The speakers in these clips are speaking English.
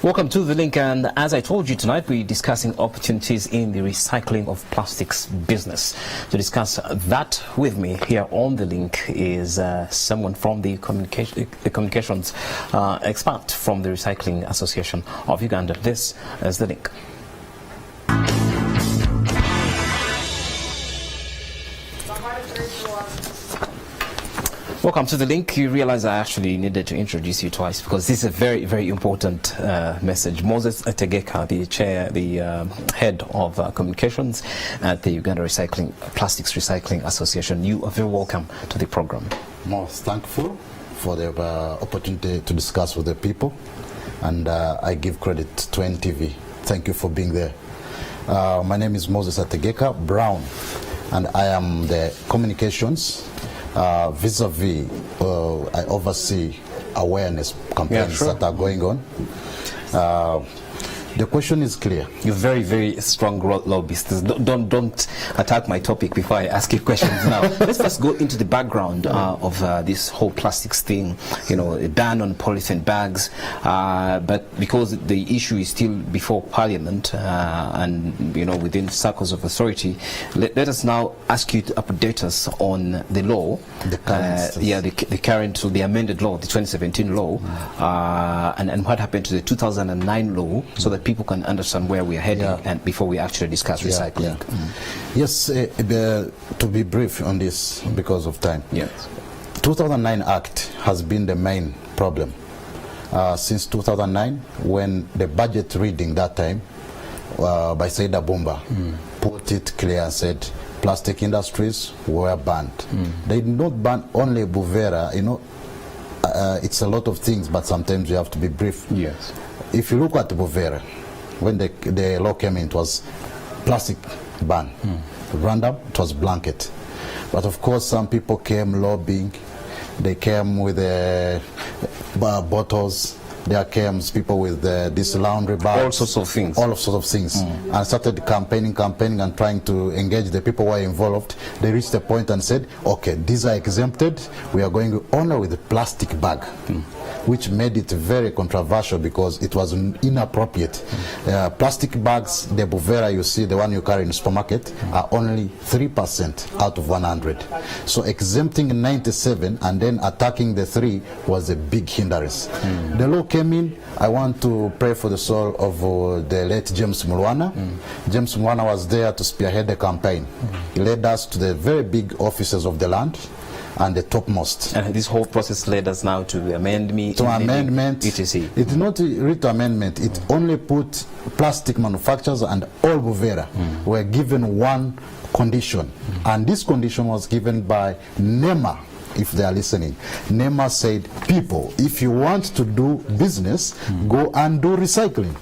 Welcome to The Link, and as I told you tonight, we're discussing opportunities in the recycling of plastics business. To discuss that with me here on The Link is someone from the communications expert from the Recycling Association of Uganda. This is The Link. Welcome to The Link. You realize I actually needed to introduce you twice because this is a very, very important message. Moses Ategeka, the head of communications at the Uganda Plastics Recycling Association. You are very welcome to the program. Most thankful for the opportunity to discuss with the people, and I give credit to NTV. Thank you for being there. My name is Moses Ategeka Brown, and I am the communications vis-a-vis, I oversee awareness campaigns that are going on. The question is clear. You're very, very strong lobbyists. Don't attack my topic before I ask you questions now. Let's first go into the background of this whole plastics thing. You know, a ban on polythene bags, but because the issue is still before Parliament and within circles of authority, let us now ask you to update us on the law, the amended law, the 2017 law, and what happened to the 2009 law, so that people can understand where we are heading and before we actually discuss recycling. Yes, to be brief on this because of time. Yes. 2009 Act has been the main problem since 2009, when the budget reading that time by Saida Bumba put it clear and said plastic industries were banned. They did not ban only Buvera, it's a lot of things, but sometimes you have to be brief. Yes. If you look at Buvera, when the law came in, it was plastic ban. Random, it was blanket. But of course, some people came lobbying. They came with bottles. There came people with this laundry bags. All sorts of things. All sorts of things. And started campaigning and trying to engage the people who were involved. They reached a point and said, okay, these are exempted. We are going only with a plastic bag. Which made it very controversial because it was inappropriate. Plastic bags, the Buvera you see, the one you carry in the supermarket, are only 3% out of 100. So exempting 97 and then attacking the 3 was a big hindrance. The law came in. I want to pray for the soul of the late James Mulwana. James Mulwana was there to spearhead the campaign. He led us to the very big offices of the land and the topmost. And this whole process led us now to amendment. ETC. It did not read to amendment. It only put plastic manufacturers and all Buvera were given one condition. And this condition was given by NEMA, if they are listening. NEMA said, people, if you want to do business, go and do recycling.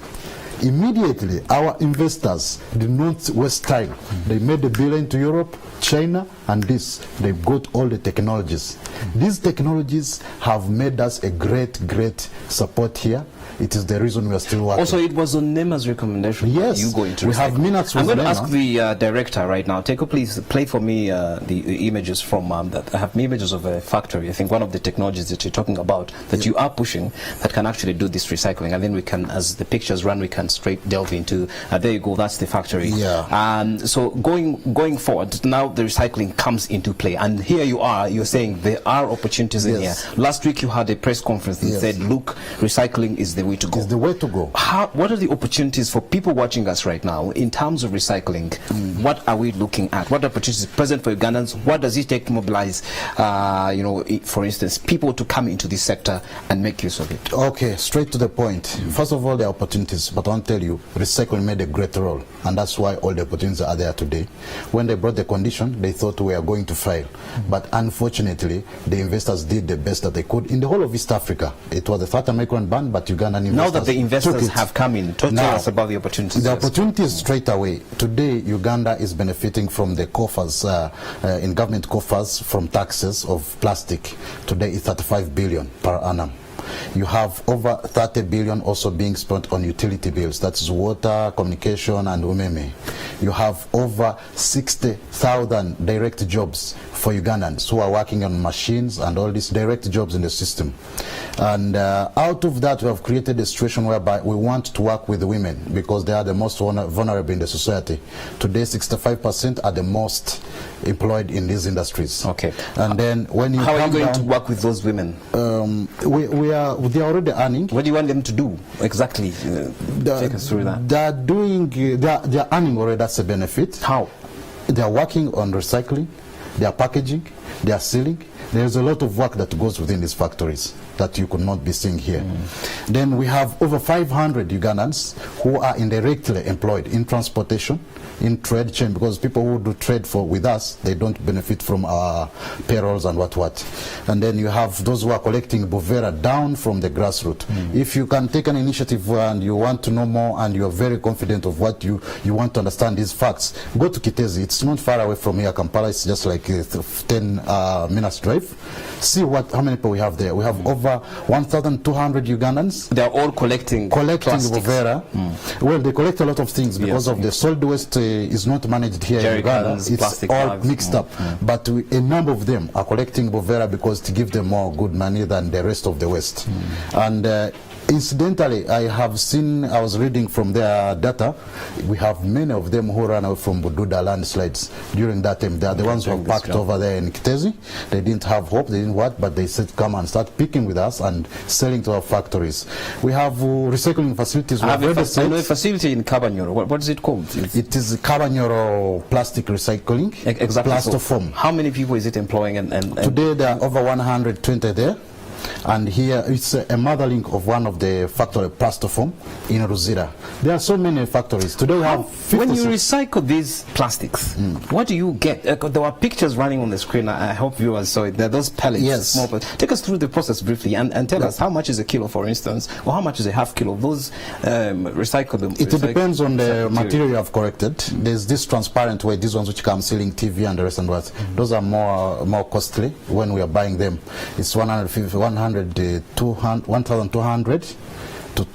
Immediately, our investors did not waste time. They made a bill into Europe, China, and they got all the technologies. These technologies have made us a great support here. It is the reason we are still working. Also, it was on NEMA's recommendation. Yes, you go into we have minutes with I'm going to NEMA. ask the director right now. Teko, please play for me the images from that. I have images of a factory. I think one of the technologies that you're talking about that you are pushing that can actually do this recycling, and then we can, as the pictures run, we can straight delve into. There you go. That's the factory. Yeah. So going forward, now the recycling comes into play, and here you are. You're saying there are opportunities in here. Last week you had a press conference and said, "Look, recycling is the way to go." It's the way to go. What are the opportunities for people watching us right now in terms of recycling? What are we looking at? What opportunities present for Ugandans? What does it take to mobilize, for instance, people to come into this sector and make use of it? Okay, straight to the point. First of all, the opportunities, but I want to tell you, recycling made a great role, and that's why all the opportunities are there today. When they brought the condition, they thought we are going to fail. But unfortunately, the investors did the best that they could in the whole of East Africa. It was a South American ban, but Ugandan investors. Now that the investors have come in, tell us about the opportunities. The opportunities straight away. Today, Uganda is benefiting from the coffers, in government coffers from taxes of plastic. Today, it's 35 billion per annum. You have over 30 billion also being spent on utility bills. That's water, communication, and umeme. You have over 60,000 direct jobs for Ugandans who are working on machines and all these direct jobs in the system. And out of that, we have created a situation whereby we want to work with the women because they are the most vulnerable in the society. Today, 65% are the most employed in these industries. Okay. And then when you how are you going down, to work with those women? they are already earning. What do you want them to do exactly? Take us through that. They are earning already. That's a benefit. How? They are working on recycling, they are packaging, they are sealing. There's a lot of work that goes within these factories that you could not be seeing here. Then we have over 500 Ugandans who are indirectly employed in transportation, in trade chain, because people who do trade with us, they don't benefit from our payrolls and what. And then you have those who are collecting bovera down from the grassroots. If you can take an initiative and you want to know more and you are very confident of what you want to understand these facts, go to Kitezi. It's not far away from here, Kampala. It's just like 10 minutes drive. See how many people we have there. We have over 1,200 Ugandans. They are all collecting bovera. Well, they collect a lot of things because of the solid waste is not managed here in Uganda. It's all bags. Mixed up. But a number of them are collecting bovera because to give them more good money than the rest of the waste. And incidentally, I was reading from their data, we have many of them who ran out from Bududa landslides during that time. They are the ones who are parked over there in Kitezi. They didn't have hope, they didn't what, but they said come and start picking with us and selling to our factories. We have recycling facilities. I have a facility in Kabanyoro. What is it called? It is Kabanyoro plastic recycling. Exactly. Plastoform. How many people is it employing? And today there are over 120 there. And here it's a mother link of one of the factory Plastoform in Ruzira. There are so many factories. Today we have 56. When you recycle these plastics, what do you get? There were pictures running on the screen. I hope viewers saw it. There are those pellets. Yes. Small pellets. Take us through the process briefly and tell us how much is a kilo, for instance, or how much is a half kilo of those recyclable. It depends on the material you have collected. There's this transparent way, these ones which come sealing TV and the rest and what. Those are more costly when we are buying them. It's 1,200 to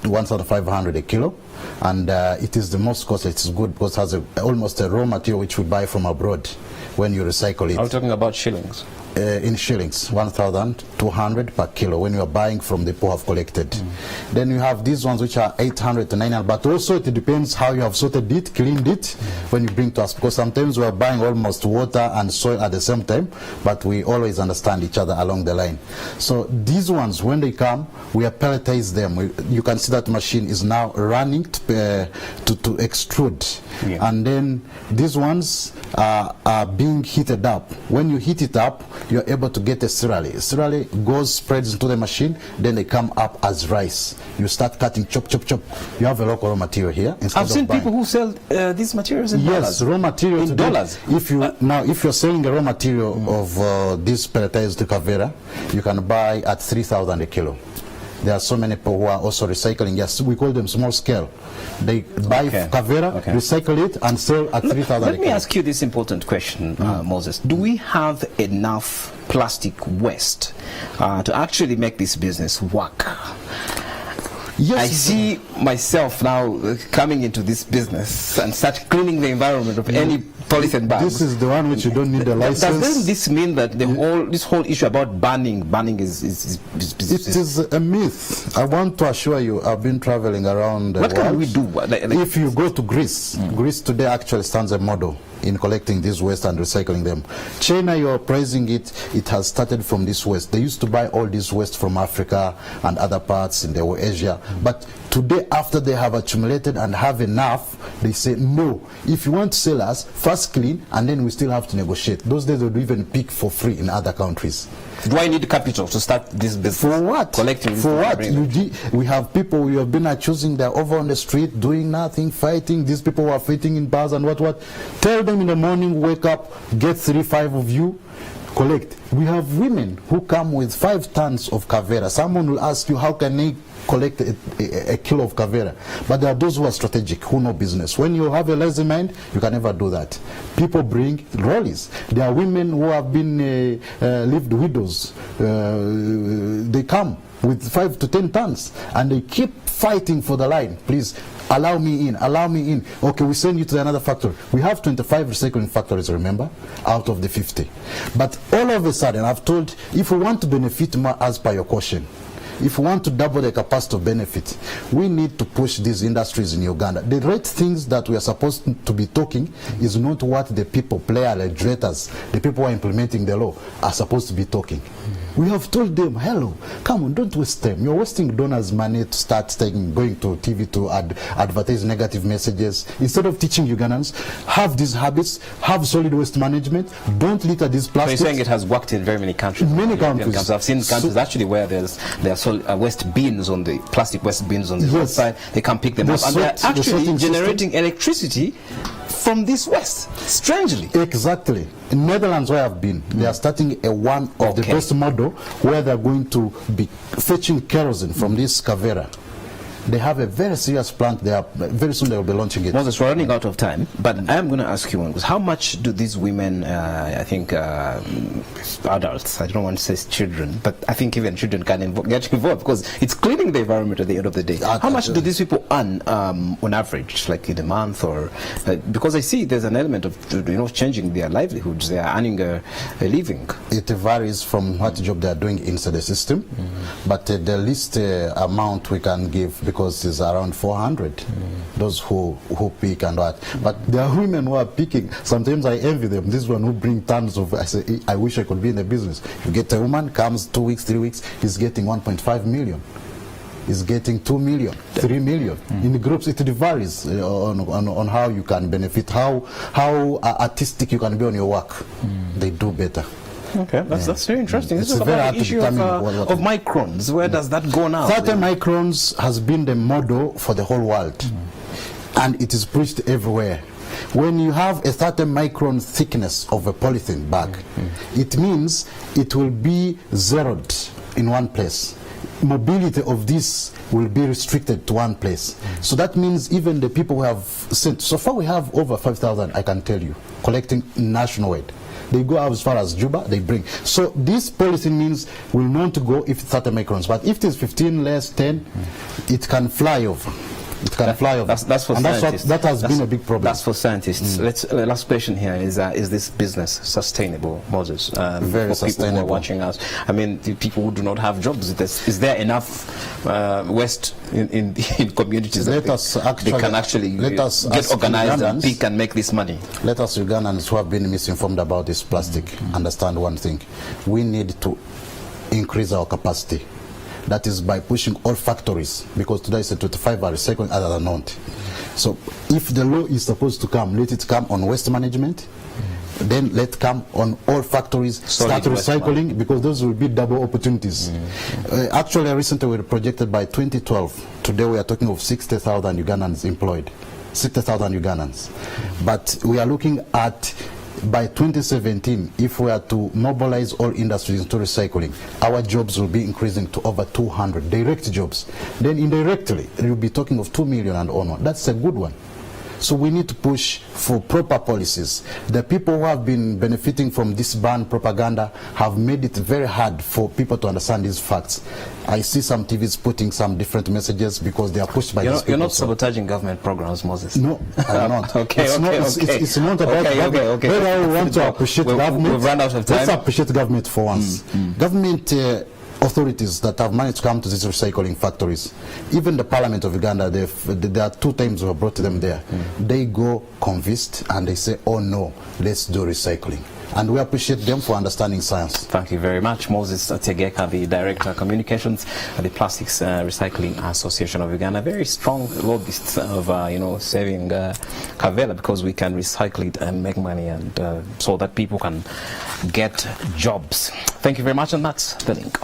1,500 a kilo, and it is the most costly. It's good because it has almost a raw material which we buy from abroad when you recycle it. Are we talking about shillings? In shillings, 1,200 per kilo when you are buying from the people who have collected. Then you have these ones which are 800 to 900, but also it depends how you have sorted it, cleaned it when you bring to us, because sometimes we are buying almost water and soil at the same time, but we always understand each other along the line. So these ones, when they come, we pelletize them. You can see that machine is now running to extrude. And then these ones are being heated up. When you heat it up, you're able to get a cereal. Cereal goes, spreads into the machine, then they come up as rice. You start cutting, chop. You have a local raw material here. I've seen people who sell these materials in dollars. Yes, raw material in dollars. If you're selling a raw material of this pelletized kavera, you can buy at 3,000 a kilo. There are so many people who are also recycling. Yes, we call them small scale. They buy kavera, recycle it, and sell at 3,000. Let me ask you this important question, Moses. Do we have enough plastic waste to actually make this business work? Yes. I see myself now coming into this business and start cleaning the environment of any polythene bag. This is the one which you don't need a license. Doesn't this mean that this whole issue about banning is it is a myth. I want to assure you, I've been traveling around the world. What can we do? If you go to Greece, Greece today actually stands a model in collecting this waste and recycling them. China, you're praising it, it has started from this waste. They used to buy all this waste from Africa and other parts in Asia. But today, after they have accumulated and have enough, they say, no, if you want to sell us, first clean, and then we still have to negotiate. Those days would even pick for free in other countries. Do I need capital to start this business? For what? Collecting. For what? We have people we have been accusing, they're over on the street doing nothing, fighting. These people who are fighting in bars and what. Tell them in the morning, wake up, get 3-5 of you, collect. We have women who come with 5 tons of kavera. Someone will ask you, how can they collect a kilo of kavera? But there are those who are strategic, who know business. When you have a lazy mind, you can never do that. People bring lorries. There are women who have been lived widows. They come with 5 to 10 tons, and they keep fighting for the line. Please allow me in, allow me in. Okay, we send you to another factory. We have 25 recycling factories, remember, out of the 50. But all of a sudden, I've told, if we want to benefit more as per your question, if we want to double the capacity of benefit, we need to push these industries in Uganda. The right things that we are supposed to be talking is not what the people, player legislators, the people who are implementing the law, are supposed to be talking. We have told them, hello, come on, don't waste time. You're wasting donors' money to start going to TV to advertise negative messages. Instead of teaching Ugandans, have these habits, have solid waste management, don't litter these plastics. So you're saying it has worked in very many countries? Many countries. I've seen countries actually where there are waste bins on the, plastic waste bins on the roadside. They can pick them up. And they're actually generating electricity from this waste, strangely. Exactly. In Netherlands, where I've been, they are starting one of the best model where they're going to be fetching kerosene from this Cavera. They have a very serious plant. They are very soon they will be launching it. Moses, we're running out of time, but I am going to ask you one question. How much do these women, I think adults, I don't want to say children, but I think even children can get involved because it's cleaning the environment at the end of the day. How much do these people earn on average, like in a month, or because I see there's an element of changing their livelihoods. They are earning a living. It varies from what job they are doing inside the system, but the least amount we can give, because it's around 400, those who pick and what. But there are women who are picking. Sometimes I envy them. This one who bring tons of, I say, I wish I could be in the business. You get a woman, comes 2 weeks, 3 weeks, he's getting 1.5 million. Is getting 2 million, 3 million. In the groups, it varies on how you can benefit, how artistic you can be on your work. They do better. Okay, that's very interesting. It's this is very about the issue of microns. Where does that go now? 30 microns has been the model for the whole world, and it is preached everywhere. When you have a 30 micron thickness of a polythene bag, it means it will be zeroed in one place. Mobility of this will be restricted to one place. So that means even the people who have sent, so far we have over 5,000, I can tell you, collecting nationwide. They go as far as Juba, they bring. So this polythene means will not go if it's 30 microns, but if it is 15 less, 10, it can fly over. It can fly over. That's for scientists. That has been a big problem. That's for scientists. Last question here is this business sustainable, Moses? Very for sustainable. People who are watching us. I mean, the people who do not have jobs, is there enough waste in communities that they can actually get organized and pick and make this money? Let us Ugandans who have been misinformed about this plastic understand one thing. We need to increase our capacity. That is by pushing all factories, because today it's 25 are recycling, others are not. So if the law is supposed to come, let it come on waste management, then let it come on all factories, start recycling, because those will be double opportunities. Actually, recently we were projected by 2012. Today we are talking of 60,000 Ugandans employed. 60,000 Ugandans. But we are looking at, by 2017, if we are to mobilize all industries into recycling, our jobs will be increasing to over 200 direct jobs. Then indirectly, you'll be talking of 2 million and onward. That's a good one. So we need to push for proper policies. The people who have been benefiting from this ban propaganda have made it very hard for people to understand these facts. I see some TVs putting some different messages because they are pushed by these people. You're not sabotaging government programs, Moses. No, I'm not. It's not about government. Whether we want to appreciate government, we've run out of time. Let's appreciate government for once. Government authorities that have managed to come to these recycling factories, even the Parliament of Uganda, there are 2 times we have brought them there. They go convinced and they say, oh no, let's do recycling. And we appreciate them for understanding science. Thank you very much. Moses Tegeka, the Director of Communications at the Plastics Recycling Association of Uganda. Very strong lobbyists of, saving Kavela, because we can recycle it and make money, and so that people can get jobs. Thank you very much, and that's The Link.